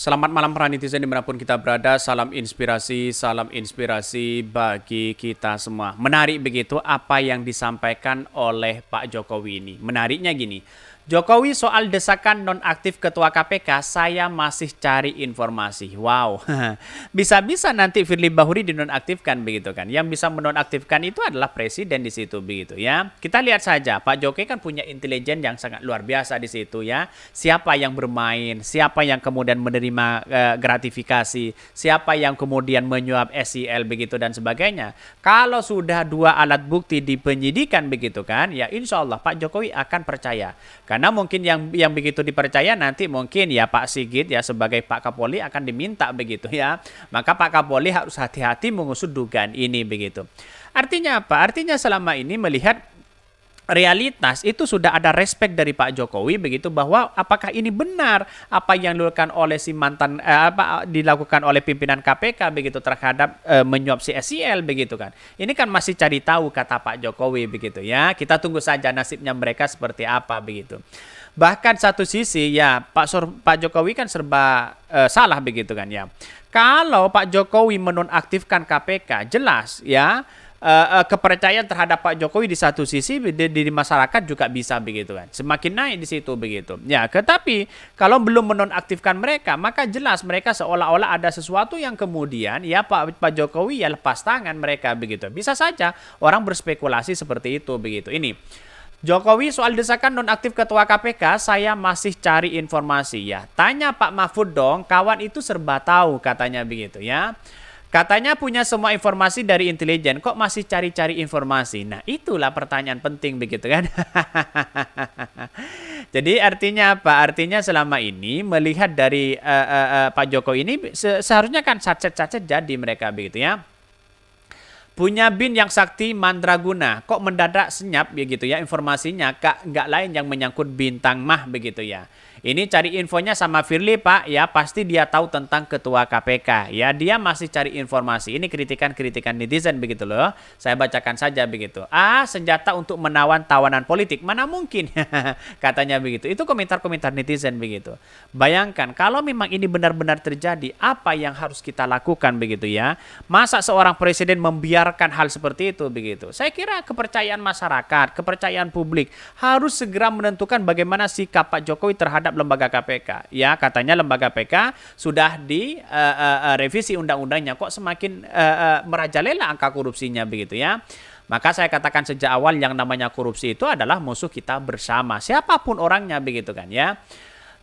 Selamat malam para netizen dimanapun kita berada, salam inspirasi bagi kita semua. Menarik begitu apa yang disampaikan oleh Pak Jokowi ini. Menariknya gini, Jokowi soal desakan nonaktif Ketua KPK, saya masih cari informasi. Wow, bisa-bisa nanti Firly Bahuri dinonaktifkan begitu kan. Yang bisa menonaktifkan itu adalah presiden di situ begitu ya. Kita lihat saja, Pak Jokowi kan punya intelijen yang sangat luar biasa di situ ya. Siapa yang bermain, siapa yang kemudian menerima gratifikasi, siapa yang kemudian menyuap SEL begitu dan sebagainya. Kalau sudah dua alat bukti di penyidikan begitu kan, ya insya Allah Pak Jokowi akan percaya. Karena mungkin yang begitu dipercaya nanti mungkin ya Pak Sigit ya sebagai Pak Kapolri akan diminta begitu ya. Maka Pak Kapolri harus hati-hati mengusut dugaan ini begitu. Artinya apa? Artinya selama ini melihat realitas itu sudah ada respect dari Pak Jokowi begitu bahwa apakah ini benar apa yang dilakukan oleh si mantan dilakukan oleh pimpinan KPK begitu terhadap menyuap si SEL begitu kan. Ini kan masih cari tahu kata Pak Jokowi begitu ya. Kita tunggu saja nasibnya mereka seperti apa begitu. Bahkan satu sisi ya Pak Jokowi kan serba salah begitu kan ya. Kalau Pak Jokowi menonaktifkan KPK jelas ya kepercayaan terhadap Pak Jokowi di satu sisi di masyarakat juga bisa begitu kan. Semakin naik di situ begitu. Ya, tetapi kalau belum menonaktifkan mereka, maka jelas mereka seolah-olah ada sesuatu yang kemudian ya Pak Jokowi ya lepas tangan mereka begitu. Bisa saja orang berspekulasi seperti itu begitu. Ini Jokowi soal desakan nonaktif Ketua KPK, saya masih cari informasi ya. Tanya Pak Mahfud dong, kawan itu serba tahu katanya begitu ya. Katanya punya semua informasi dari intelijen, kok masih cari-cari informasi? Nah, itulah pertanyaan penting begitu kan. Jadi artinya apa? Artinya selama ini melihat dari Pak Jokowi ini seharusnya kan sacet-sacet jadi mereka begitu ya. Punya bin yang sakti mandraguna, kok mendadak senyap begitu ya informasinya, nggak lain yang menyangkut bintang mah begitu ya. Ini cari infonya sama Firly Pak ya, pasti dia tahu tentang Ketua KPK ya, dia masih cari informasi. Ini kritikan-kritikan netizen begitu loh, saya bacakan saja begitu. Senjata untuk menawan tawanan politik, mana mungkin katanya begitu. Itu komentar-komentar netizen begitu. Bayangkan kalau memang ini benar-benar terjadi, apa yang harus kita lakukan begitu ya. Masa seorang presiden membiarkan hal seperti itu begitu. Saya kira kepercayaan masyarakat, kepercayaan publik harus segera menentukan bagaimana sikap Pak Jokowi terhadap lembaga KPK. Ya, katanya lembaga KPK sudah di revisi undang-undangnya, kok semakin merajalela angka korupsinya begitu ya. Maka saya katakan sejak awal yang namanya korupsi itu adalah musuh kita bersama, siapapun orangnya begitu kan ya.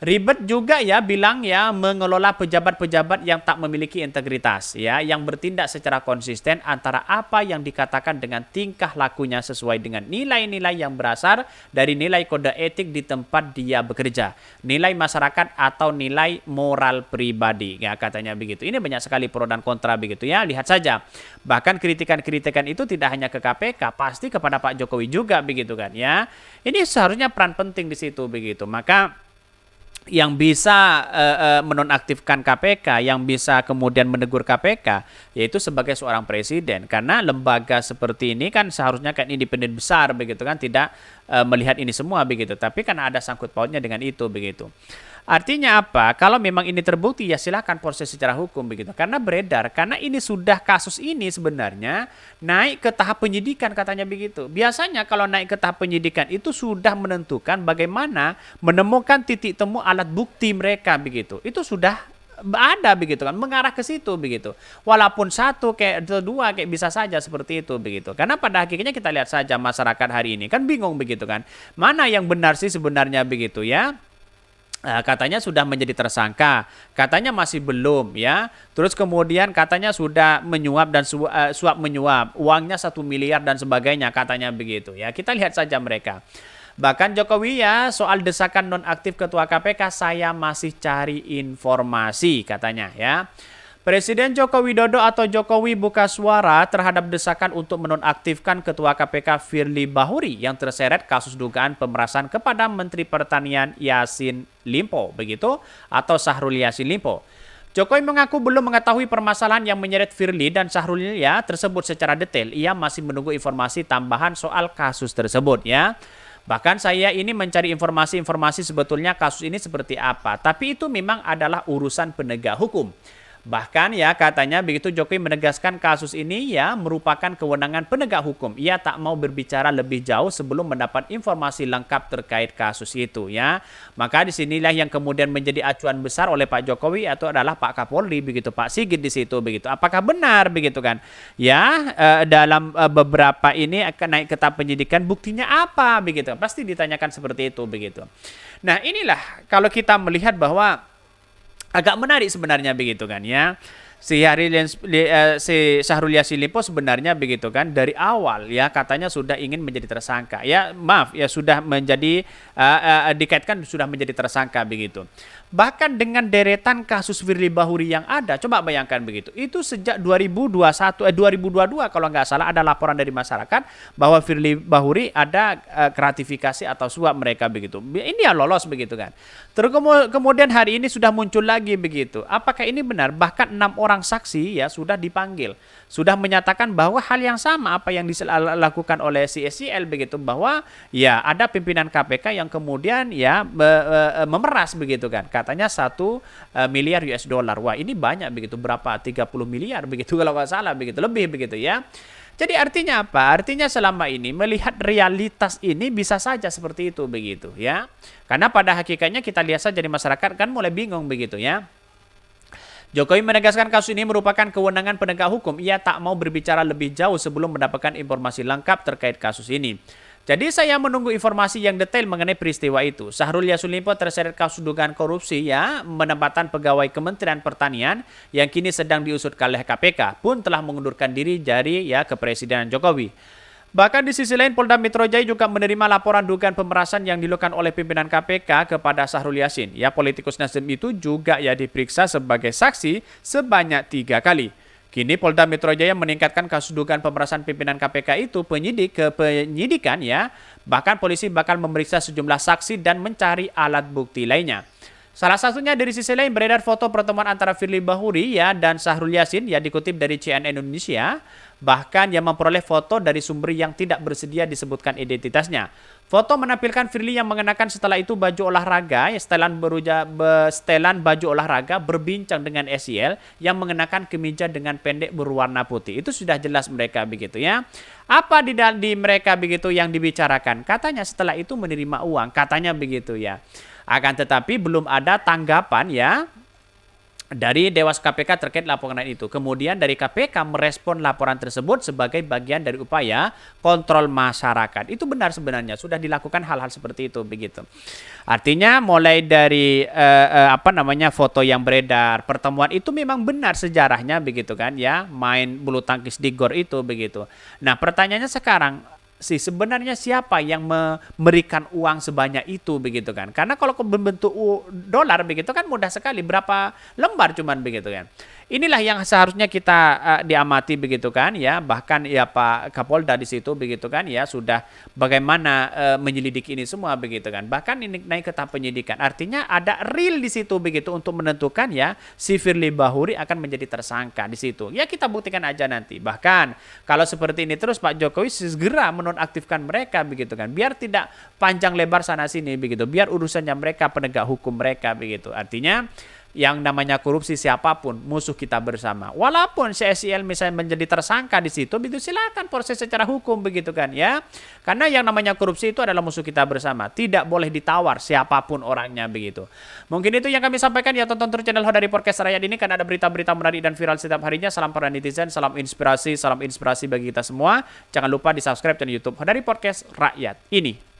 Ribet juga ya bilang ya mengelola pejabat-pejabat yang tak memiliki integritas ya, yang bertindak secara konsisten antara apa yang dikatakan dengan tingkah lakunya sesuai dengan nilai-nilai yang berasal dari nilai kode etik di tempat dia bekerja, nilai masyarakat atau nilai moral pribadi ya katanya begitu. Ini banyak sekali pro dan kontra begitu ya, lihat saja. Bahkan kritikan-kritikan itu tidak hanya ke KPK, pasti kepada Pak Jokowi juga begitu kan ya. Ini seharusnya peran penting di situ begitu. Maka yang bisa menonaktifkan KPK, yang bisa kemudian menegur KPK, yaitu sebagai seorang presiden. Karena lembaga seperti ini kan seharusnya kan independen besar begitu kan, tidak melihat ini semua begitu. Tapi kan ada sangkut pautnya dengan itu begitu. Artinya apa? Kalau memang ini terbukti ya silakan proses secara hukum begitu. Karena beredar, karena ini sudah kasus ini sebenarnya naik ke tahap penyidikan katanya begitu. Biasanya kalau naik ke tahap penyidikan itu sudah menentukan bagaimana menemukan titik temu alat bukti mereka begitu. Itu sudah ada begitu kan, mengarah ke situ begitu. Walaupun satu kayak dua kayak bisa saja seperti itu begitu. Karena pada akhirnya kita lihat saja masyarakat hari ini kan bingung begitu kan. Mana yang benar sih sebenarnya begitu ya? Katanya sudah menjadi tersangka, katanya masih belum ya. Terus kemudian katanya sudah menyuap dan suap menyuap, uangnya 1 miliar dan sebagainya katanya begitu ya. Kita lihat saja mereka. Bahkan Jokowi ya soal desakan nonaktif Ketua KPK, saya masih cari informasi katanya ya. Presiden Joko Widodo atau Jokowi buka suara terhadap desakan untuk menonaktifkan Ketua KPK Firly Bahuri yang terseret kasus dugaan pemerasan kepada Menteri Pertanian Yassin Limpo begitu atau Syahrul Yassin Limpo. Jokowi mengaku belum mengetahui permasalahan yang menyeret Firly dan Syahrul tersebut secara detail. Ia masih menunggu informasi tambahan soal kasus tersebut ya. Bahkan saya ini mencari informasi-informasi sebetulnya kasus ini seperti apa. Tapi itu memang adalah urusan penegak hukum. Bahkan ya katanya begitu Jokowi menegaskan kasus ini ya merupakan kewenangan penegak hukum. Ia tak mau berbicara lebih jauh sebelum mendapat informasi lengkap terkait kasus itu ya. Maka disinilah yang kemudian menjadi acuan besar oleh Pak Jokowi atau adalah Pak Kapolri begitu, Pak Sigit di situ begitu. Apakah benar begitu kan? Ya dalam beberapa ini akan naik ke tahap penyidikan, buktinya apa begitu? Pasti ditanyakan seperti itu begitu. Nah inilah kalau kita melihat bahwa agak menarik sebenarnya begitu kan ya. Si Syahrul Yassin Limpo sebenarnya begitu kan dari awal ya katanya sudah ingin menjadi tersangka. Ya maaf ya sudah menjadi dikaitkan sudah menjadi tersangka begitu. Bahkan dengan deretan kasus Firly Bahuri yang ada, coba bayangkan begitu. Itu sejak 2022 kalau nggak salah ada laporan dari masyarakat bahwa Firly Bahuri ada gratifikasi atau suap mereka begitu. Ini ya lolos begitu kan. Terus kemudian hari ini sudah muncul lagi begitu. Apakah ini benar? Bahkan 6 orang saksi ya sudah dipanggil, sudah menyatakan bahwa hal yang sama apa yang dilakukan oleh si SCL begitu, bahwa ya ada pimpinan KPK yang kemudian ya memeras begitu kan. Katanya 1 miliar US dollar. Wah, ini banyak begitu, berapa? 30 miliar begitu kalau nggak salah begitu, lebih begitu ya. Jadi artinya apa? Artinya selama ini melihat realitas ini bisa saja seperti itu begitu ya. Karena pada hakikatnya kita lihat saja di masyarakat kan mulai bingung begitu ya. Jokowi menegaskan kasus ini merupakan kewenangan penegak hukum. Ia tak mau berbicara lebih jauh sebelum mendapatkan informasi lengkap terkait kasus ini. Jadi saya menunggu informasi yang detail mengenai peristiwa itu. Syahrul Yassin Limpo terseret kasus dugaan korupsi ya, penempatan pegawai Kementerian Pertanian yang kini sedang diusut oleh KPK pun telah mengundurkan diri dari ya kepresidenan Jokowi. Bahkan di sisi lain Polda Metro Jaya juga menerima laporan dugaan pemerasan yang dilakukan oleh pimpinan KPK kepada Syahrul Yassin. Ya politikus Nasdem itu juga ya diperiksa sebagai saksi sebanyak 3 kali. Kini Polda Metro Jaya meningkatkan kasus dugaan pemerasan pimpinan KPK itu penyidik ke penyidikan ya. Bahkan polisi bakal memeriksa sejumlah saksi dan mencari alat bukti lainnya. Salah satunya dari sisi lain beredar foto pertemuan antara Firly Bahuri ya dan Syahrul Yassin ya dikutip dari CNN Indonesia. Bahkan yang memperoleh foto dari sumber yang tidak bersedia disebutkan identitasnya. Foto menampilkan Firly yang mengenakan setelah itu baju olahraga, setelan baju olahraga berbincang dengan SCL yang mengenakan kemeja dengan pendek berwarna putih. Itu sudah jelas mereka begitu ya. Apa di mereka begitu yang dibicarakan? Katanya setelah itu menerima uang, katanya begitu ya. Akan tetapi belum ada tanggapan ya dari Dewas KPK terkait laporan itu. Kemudian dari KPK merespon laporan tersebut sebagai bagian dari upaya kontrol masyarakat. Itu benar sebenarnya, sudah dilakukan hal-hal seperti itu begitu. Artinya mulai dari foto yang beredar, pertemuan itu memang benar sejarahnya begitu kan ya, main bulu tangkis di GOR itu begitu. Nah, pertanyaannya sekarang sebenarnya siapa yang memberikan uang sebanyak itu begitu kan? Karena kalau berbentuk dolar begitu kan mudah sekali, berapa lembar cuman begitu kan. Inilah yang seharusnya kita diamati begitu kan ya. Bahkan ya Pak Kapolda di situ begitu kan ya sudah bagaimana menyelidiki ini semua begitu kan. Bahkan ini naik ke tahap penyidikan. Artinya ada real di situ begitu untuk menentukan ya si Firly Bahuri akan menjadi tersangka di situ. Ya kita buktikan aja nanti. Bahkan kalau seperti ini terus Pak Jokowi segera menonaktifkan mereka begitu kan. Biar tidak panjang lebar sana sini begitu. Biar urusannya mereka penegak hukum mereka begitu. Artinya yang namanya korupsi siapapun musuh kita bersama. Walaupun CSIL misalnya menjadi tersangka di situ, begitu silakan proses secara hukum begitu kan ya. Karena yang namanya korupsi itu adalah musuh kita bersama. Tidak boleh ditawar siapapun orangnya begitu. Mungkin itu yang kami sampaikan ya, tonton terus channel Hodari Podcast Rakyat ini kan ada berita-berita menarik dan viral setiap harinya. Salam para netizen, salam inspirasi bagi kita semua. Jangan lupa di-subscribe channel YouTube Hodari Podcast Rakyat ini.